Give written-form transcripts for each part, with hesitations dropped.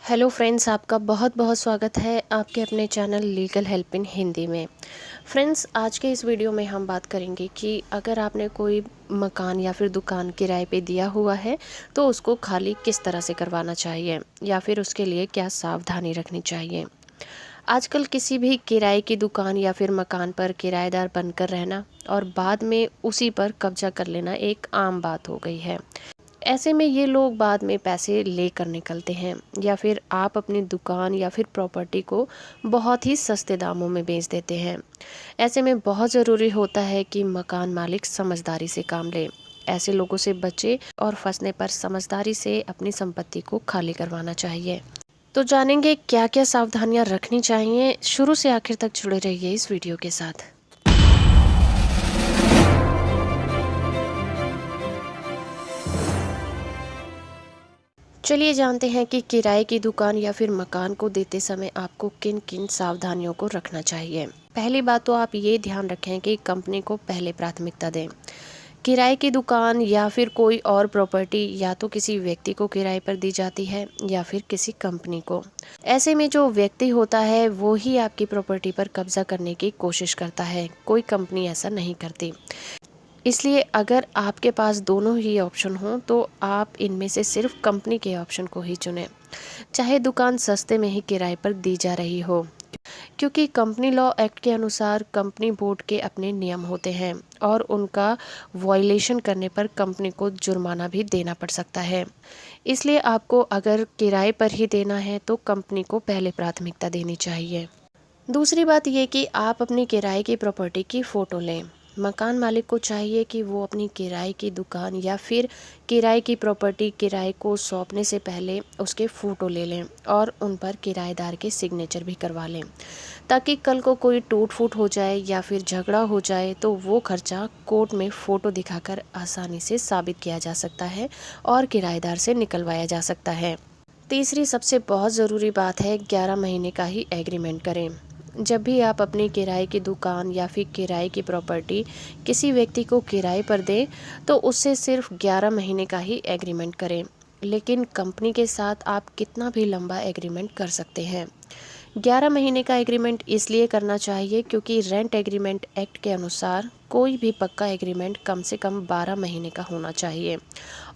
Hello friends, आपका बहुत बहुत स्वागत है आपके अपने channel legal help in Hindi में। फ्रेंड्स, आज के इस वीडियो में हम बात करेंगे कि अगर आपने कोई मकान या फिर दुकान किराए पे दिया हुआ है तो उसको खाली किस तरह से करवाना चाहिए या फिर उसके लिए क्या सावधानी रखनी चाहिए। आजकल किसी भी किराए की दुकान या फिर मकान पर किराएदार बनकर रहना और बाद में उसी पर कब्जा कर लेना एक आम बात हो गई है। ऐसे में ये लोग बाद में पैसे लेकर निकलते हैं या फिर आप अपनी दुकान या फिर प्रॉपर्टी को बहुत ही सस्ते दामों में बेच देते हैं। ऐसे में बहुत ज़रूरी होता है कि मकान मालिक समझदारी से काम ले, ऐसे लोगों से बचे और फंसने पर समझदारी से अपनी संपत्ति को खाली करवाना चाहिए। तो जानेंगे क्या क्या सावधानियां रखनी चाहिए। शुरू से आखिर तक जुड़े रहिए इस वीडियो के साथ। चलिए जानते हैं कि किराए की दुकान या फिर मकान को देते समय आपको किन किन सावधानियों को रखना चाहिए। पहली बात तो आप ये ध्यान रखें कि कंपनी को पहले प्राथमिकता दें। किराए की दुकान या फिर कोई और प्रॉपर्टी या तो किसी व्यक्ति को किराए पर दी जाती है या फिर किसी कंपनी को। ऐसे में जो व्यक्ति होता है वो ही आपकी प्रॉपर्टी पर कब्जा करने की कोशिश करता है, कोई कंपनी ऐसा नहीं करती। इसलिए अगर आपके पास दोनों ही ऑप्शन हों तो आप इनमें से सिर्फ कंपनी के ऑप्शन को ही चुनें, चाहे दुकान सस्ते में ही किराए पर दी जा रही हो, क्योंकि कंपनी लॉ एक्ट के अनुसार कंपनी बोर्ड के अपने नियम होते हैं और उनका वायलेशन करने पर कंपनी को जुर्माना भी देना पड़ सकता है। इसलिए आपको अगर किराए पर ही देना है तो कंपनी को पहले प्राथमिकता देनी चाहिए। दूसरी बात ये कि आप अपनी किराए की प्रॉपर्टी की फ़ोटो लें। मकान मालिक को चाहिए कि वो अपनी किराए की दुकान या फिर किराए की प्रॉपर्टी किराए को सौंपने से पहले उसके फ़ोटो ले लें और उन पर किराएदार के सिग्नेचर भी करवा लें, ताकि कल को कोई टूट फूट हो जाए या फिर झगड़ा हो जाए तो वो खर्चा कोर्ट में फ़ोटो दिखाकर आसानी से साबित किया जा सकता है और किराएदार से निकलवाया जा सकता है। तीसरी सबसे बहुत ज़रूरी बात है, 11 महीने का ही एग्रीमेंट करें। जब भी आप अपनी किराए की दुकान या फिर किराए की प्रॉपर्टी किसी व्यक्ति को किराए पर दें तो उससे सिर्फ 11 महीने का ही एग्रीमेंट करें। लेकिन कंपनी के साथ आप कितना भी लंबा एग्रीमेंट कर सकते हैं। 11 महीने का एग्रीमेंट इसलिए करना चाहिए क्योंकि रेंट एग्रीमेंट एक्ट के अनुसार कोई भी पक्का एग्रीमेंट कम से कम 12 महीने का होना चाहिए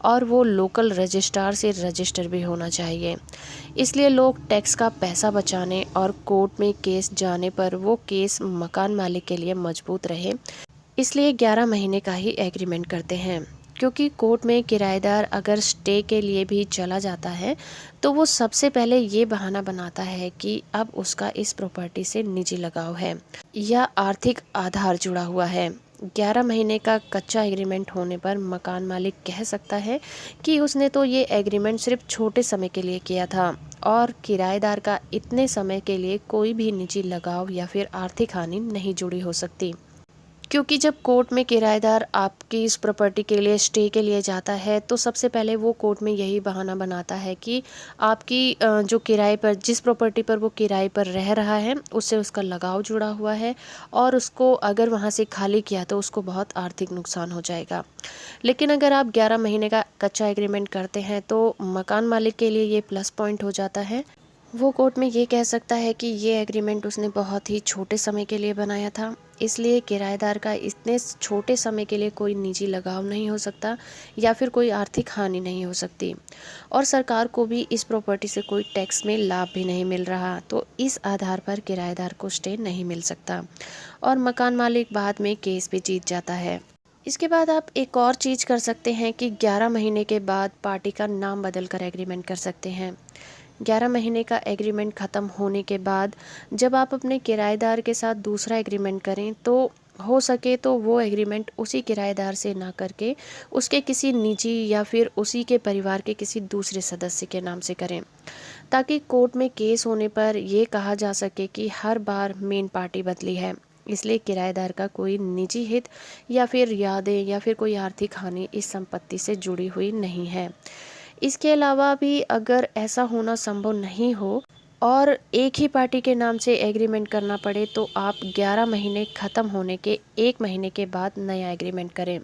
और वो लोकल रजिस्ट्रार से रजिस्टर भी होना चाहिए। इसलिए लोग टैक्स का पैसा बचाने और कोर्ट में केस जाने पर वो केस मकान मालिक के लिए मजबूत रहे, इसलिए 11 महीने का ही एग्रीमेंट करते हैं। क्योंकि कोर्ट में किराएदार अगर स्टे के लिए भी चला जाता है तो वो सबसे पहले ये बहाना बनाता है कि अब उसका इस प्रॉपर्टी से निजी लगाव है या आर्थिक आधार जुड़ा हुआ है। 11 महीने का कच्चा एग्रीमेंट होने पर मकान मालिक कह सकता है कि उसने तो ये एग्रीमेंट सिर्फ छोटे समय के लिए किया था और किराएदार का इतने समय के लिए कोई भी निजी लगाव या फिर आर्थिक हानि नहीं जुड़ी हो सकती। क्योंकि जब कोर्ट में किराएदार आपकी इस प्रॉपर्टी के लिए स्टे के लिए जाता है तो सबसे पहले वो कोर्ट में यही बहाना बनाता है कि आपकी जो किराए पर जिस प्रॉपर्टी पर वो किराए पर रह रहा है उससे उसका लगाव जुड़ा हुआ है और उसको अगर वहाँ से खाली किया तो उसको बहुत आर्थिक नुकसान हो जाएगा। लेकिन अगर आप 11 महीने का कच्चा एग्रीमेंट करते हैं तो मकान मालिक के लिए ये प्लस पॉइंट हो जाता है। वो कोर्ट में ये कह सकता है कि ये एग्रीमेंट उसने बहुत ही छोटे समय के लिए बनाया था, इसलिए किराएदार का इतने छोटे समय के लिए कोई निजी लगाव नहीं हो सकता या फिर कोई आर्थिक हानि नहीं हो सकती और सरकार को भी इस प्रॉपर्टी से कोई टैक्स में लाभ भी नहीं मिल रहा, तो इस आधार पर किराएदार को स्टे नहीं मिल सकता और मकान मालिक बाद में केस भी जीत जाता है। इसके बाद आप एक और चीज़ कर सकते हैं कि 11 महीने के बाद पार्टी का नाम बदल कर एग्रीमेंट कर सकते हैं। 11 महीने का एग्रीमेंट ख़त्म होने के बाद जब आप अपने किराएदार के साथ दूसरा एग्रीमेंट करें तो हो सके तो वो एग्रीमेंट उसी किराएदार से ना करके उसके किसी निजी या फिर उसी के परिवार के किसी दूसरे सदस्य के नाम से करें, ताकि कोर्ट में केस होने पर ये कहा जा सके कि हर बार मेन पार्टी बदली है, इसलिए किराएदार का कोई निजी हित या फिर यादें या फिर कोई आर्थिक हानि इस संपत्ति से जुड़ी हुई नहीं है। इसके अलावा भी अगर ऐसा होना संभव नहीं हो और एक ही पार्टी के नाम से एग्रीमेंट करना पड़े तो आप 11 महीने ख़त्म होने के 1 महीने के बाद नया एग्रीमेंट करें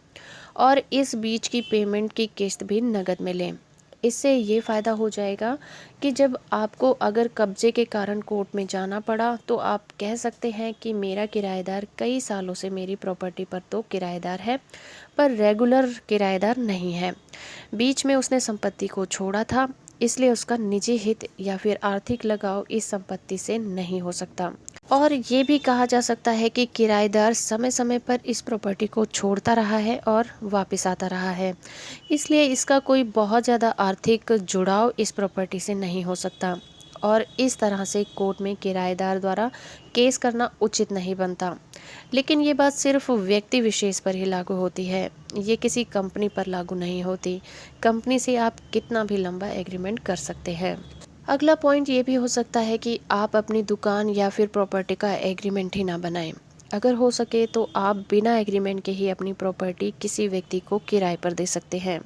और इस बीच की पेमेंट की किस्त भी नकद में लें। इससे ये फ़ायदा हो जाएगा कि जब आपको अगर कब्जे के कारण कोर्ट में जाना पड़ा तो आप कह सकते हैं कि मेरा किराएदार कई सालों से मेरी प्रॉपर्टी पर तो किराएदार है, पर रेगुलर किराएदार नहीं है। बीच में उसने संपत्ति को छोड़ा था, इसलिए उसका निजी हित या फिर आर्थिक लगाव इस संपत्ति से नहीं हो सकता। और ये भी कहा जा सकता है कि किराएदार समय समय पर इस प्रॉपर्टी को छोड़ता रहा है और वापस आता रहा है, इसलिए इसका कोई बहुत ज़्यादा आर्थिक जुड़ाव इस प्रॉपर्टी से नहीं हो सकता और इस तरह से कोर्ट में किराएदार द्वारा केस करना उचित नहीं बनता। लेकिन ये बात सिर्फ व्यक्ति विशेष पर ही लागू होती है, ये किसी कंपनी पर लागू नहीं होती। कंपनी से आप कितना भी लंबा एग्रीमेंट कर सकते हैं। अगला पॉइंट ये भी हो सकता है कि आप अपनी दुकान या फिर प्रॉपर्टी का एग्रीमेंट ही ना बनाएं। अगर हो सके तो आप बिना एग्रीमेंट के ही अपनी प्रॉपर्टी किसी व्यक्ति को किराए पर दे सकते हैं।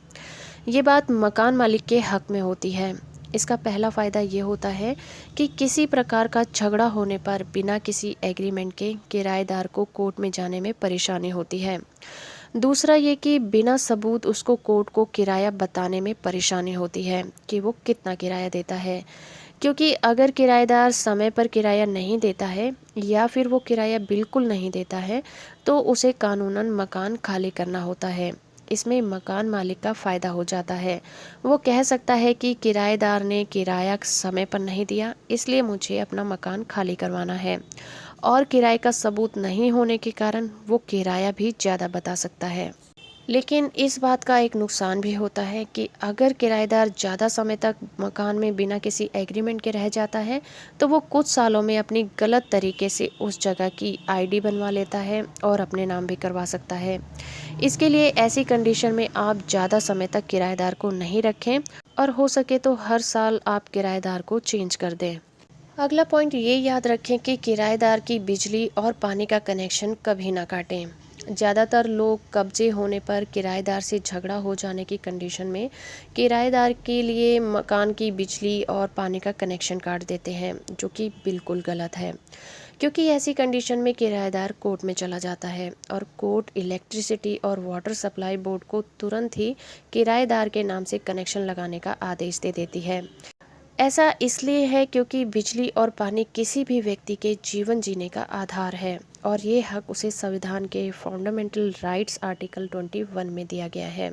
ये बात मकान मालिक के हक में होती है। इसका पहला फ़ायदा ये होता है कि किसी प्रकार का झगड़ा होने पर बिना किसी एग्रीमेंट के किराएदार को कोर्ट में जाने में परेशानी होती है। दूसरा ये कि बिना सबूत उसको कोर्ट को किराया बताने में परेशानी होती है कि वो कितना किराया देता है, क्योंकि अगर किराएदार समय पर किराया नहीं देता है या फिर वो किराया बिल्कुल नहीं देता है तो उसे कानूनन मकान खाली करना होता है। इसमें मकान मालिक का फ़ायदा हो जाता है। वो कह सकता है कि किराएदार ने किराया समय पर नहीं दिया, इसलिए मुझे अपना मकान खाली करवाना है, और किराए का सबूत नहीं होने के कारण वो किराया भी ज़्यादा बता सकता है। लेकिन इस बात का एक नुकसान भी होता है कि अगर किराएदार ज़्यादा समय तक मकान में बिना किसी एग्रीमेंट के रह जाता है तो वो कुछ सालों में अपनी गलत तरीके से उस जगह की आईडी बनवा लेता है और अपने नाम भी करवा सकता है। इसके लिए ऐसी कंडीशन में आप ज़्यादा समय तक किराएदार को नहीं रखें और हो सके तो हर साल आप किराएदार को चेंज कर दें। अगला पॉइंट ये याद रखें कि किराएदार की बिजली और पानी का कनेक्शन कभी ना काटें। ज़्यादातर लोग कब्जे होने पर किराएदार से झगड़ा हो जाने की कंडीशन में किराएदार के लिए मकान की बिजली और पानी का कनेक्शन काट देते हैं, जो कि बिल्कुल गलत है, क्योंकि ऐसी कंडीशन में किराएदार कोर्ट में चला जाता है और कोर्ट इलेक्ट्रिसिटी और वाटर सप्लाई बोर्ड को तुरंत ही किराएदार के नाम से कनेक्शन लगाने का आदेश दे देती है। ऐसा इसलिए है क्योंकि बिजली और पानी किसी भी व्यक्ति के जीवन जीने का आधार है और ये हक उसे संविधान के फंडामेंटल राइट्स आर्टिकल 21 में दिया गया है।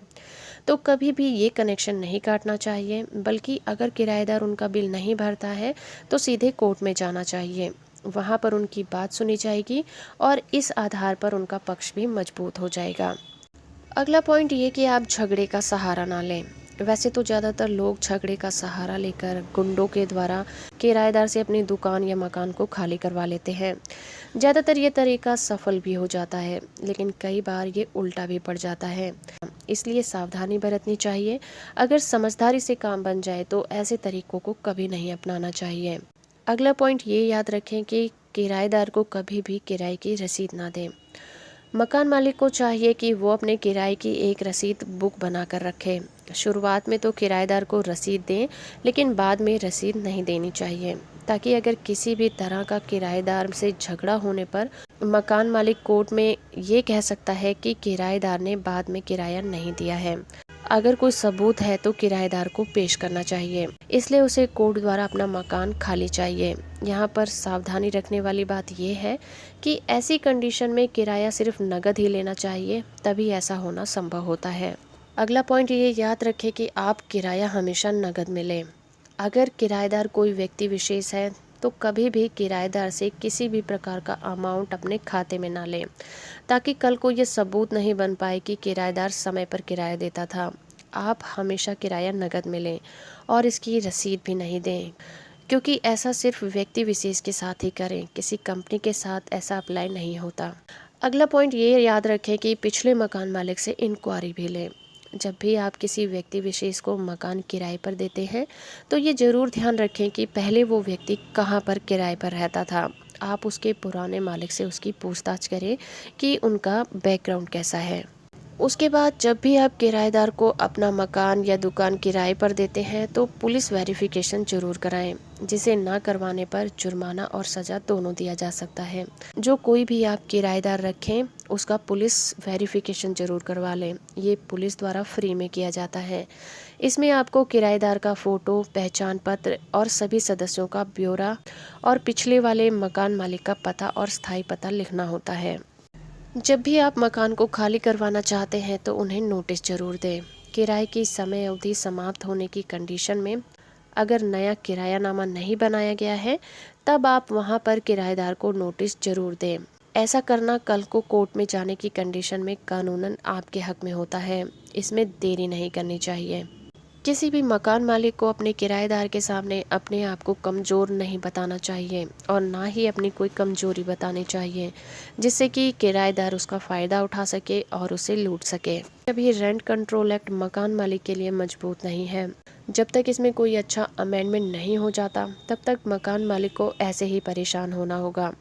तो कभी भी ये कनेक्शन नहीं काटना चाहिए, बल्कि अगर किराएदार उनका बिल नहीं भरता है तो सीधे कोर्ट में जाना चाहिए। वहाँ पर उनकी बात सुनी जाएगी और इस आधार पर उनका पक्ष भी मजबूत हो जाएगा। अगला पॉइंट ये कि आप झगड़े का सहारा ना लें। वैसे तो ज़्यादातर लोग झगड़े का सहारा लेकर गुंडों के द्वारा किराएदार से अपनी दुकान या मकान को खाली करवा लेते हैं। ज़्यादातर ये तरीका सफल भी हो जाता है, लेकिन कई बार ये उल्टा भी पड़ जाता है, इसलिए सावधानी बरतनी चाहिए। अगर समझदारी से काम बन जाए तो ऐसे तरीकों को कभी नहीं अपनाना चाहिए। अगला पॉइंट ये याद रखें कि किराएदार को कभी भी किराए की रसीद ना दें। मकान मालिक को चाहिए कि वो अपने किराए की एक रसीद बुक बनाकर रखे। शुरुआत में तो किराएदार को रसीद दें, लेकिन बाद में रसीद नहीं देनी चाहिए, ताकि अगर किसी भी तरह का किराएदार से झगड़ा होने पर मकान मालिक कोर्ट में ये कह सकता है कि किराएदार ने बाद में किराया नहीं दिया है। अगर कोई सबूत है तो किराएदार को पेश करना चाहिए, इसलिए उसे कोर्ट द्वारा अपना मकान खाली चाहिए। यहाँ पर सावधानी रखने वाली बात यह है कि ऐसी कंडीशन में किराया सिर्फ नगद ही लेना चाहिए, तभी ऐसा होना संभव होता है। अगला पॉइंट ये याद रखें कि आप किराया हमेशा नगद में लें। अगर किराएदार कोई व्यक्ति विशेष है तो कभी भी किराएदार से किसी भी प्रकार का अमाउंट अपने खाते में ना लें, ताकि कल को ये सबूत नहीं बन पाए कि किराएदार समय पर किराया देता था। आप हमेशा किराया नगद में लें और इसकी रसीद भी नहीं दें, क्योंकि ऐसा सिर्फ व्यक्ति विशेष के साथ ही करें, किसी कंपनी के साथ ऐसा अप्लाई नहीं होता। अगला पॉइंट ये याद रखें कि पिछले मकान मालिक से इंक्वायरी भी लें। जब भी आप किसी व्यक्ति विशेष को मकान किराए पर देते हैं तो ये ज़रूर ध्यान रखें कि पहले वो व्यक्ति कहाँ पर किराए पर रहता था। आप उसके पुराने मालिक से उसकी पूछताछ करें कि उनका बैकग्राउंड कैसा है। उसके बाद जब भी आप किराएदार को अपना मकान या दुकान किराए पर देते हैं तो पुलिस वेरिफिकेशन जरूर कराएं, जिसे ना करवाने पर जुर्माना और सज़ा दोनों दिया जा सकता है। जो कोई भी आप किराएदार रखें उसका पुलिस वेरिफिकेशन जरूर करवा लें। ये पुलिस द्वारा फ्री में किया जाता है। इसमें आपको किराएदार का फ़ोटो, पहचान पत्र और सभी सदस्यों का ब्यौरा और पिछले वाले मकान मालिक का पता और स्थायी पता लिखना होता है। जब भी आप मकान को खाली करवाना चाहते हैं तो उन्हें नोटिस ज़रूर दें। किराए की समय अवधि समाप्त होने की कंडीशन में अगर नया किरायानामा नहीं बनाया गया है तब आप वहां पर किराएदार को नोटिस जरूर दें। ऐसा करना कल को कोर्ट में जाने की कंडीशन में कानूनन आपके हक में होता है। इसमें देरी नहीं करनी चाहिए। किसी भी मकान मालिक को अपने किराएदार के सामने अपने आप को कमज़ोर नहीं बताना चाहिए और ना ही अपनी कोई कमज़ोरी बतानी चाहिए जिससे कि किराएदार उसका फ़ायदा उठा सके और उसे लूट सके। अभी रेंट कंट्रोल एक्ट मकान मालिक के लिए मजबूत नहीं है। जब तक इसमें कोई अच्छा अमेंडमेंट नहीं हो जाता तब तक मकान मालिक को ऐसे ही परेशान होना होगा।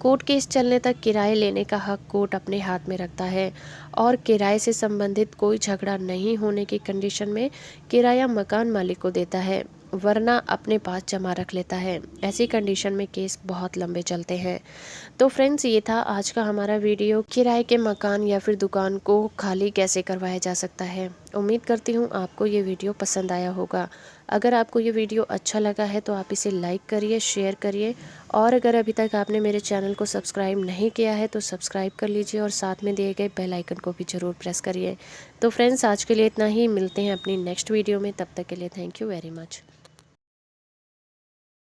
कोर्ट केस चलने तक किराए लेने का हक कोर्ट अपने हाथ में रखता है और किराए से संबंधित कोई झगड़ा नहीं होने की कंडीशन में किराया मकान मालिक को देता है, वरना अपने पास जमा रख लेता है। ऐसी कंडीशन में केस बहुत लंबे चलते हैं। तो फ्रेंड्स, ये था आज का हमारा वीडियो, किराए के मकान या फिर दुकान को खाली कैसे करवाया जा सकता है। उम्मीद करती हूँ आपको ये वीडियो पसंद आया होगा। अगर आपको ये वीडियो अच्छा लगा है तो आप इसे लाइक करिए, शेयर करिए और अगर अभी तक आपने मेरे चैनल को सब्सक्राइब नहीं किया है तो सब्सक्राइब कर लीजिए और साथ में दिए गए बेल आइकन को भी ज़रूर प्रेस करिए। तो फ्रेंड्स, आज के लिए इतना ही। मिलते हैं अपनी नेक्स्ट वीडियो में। तब तक के लिए थैंक यू वेरी मच।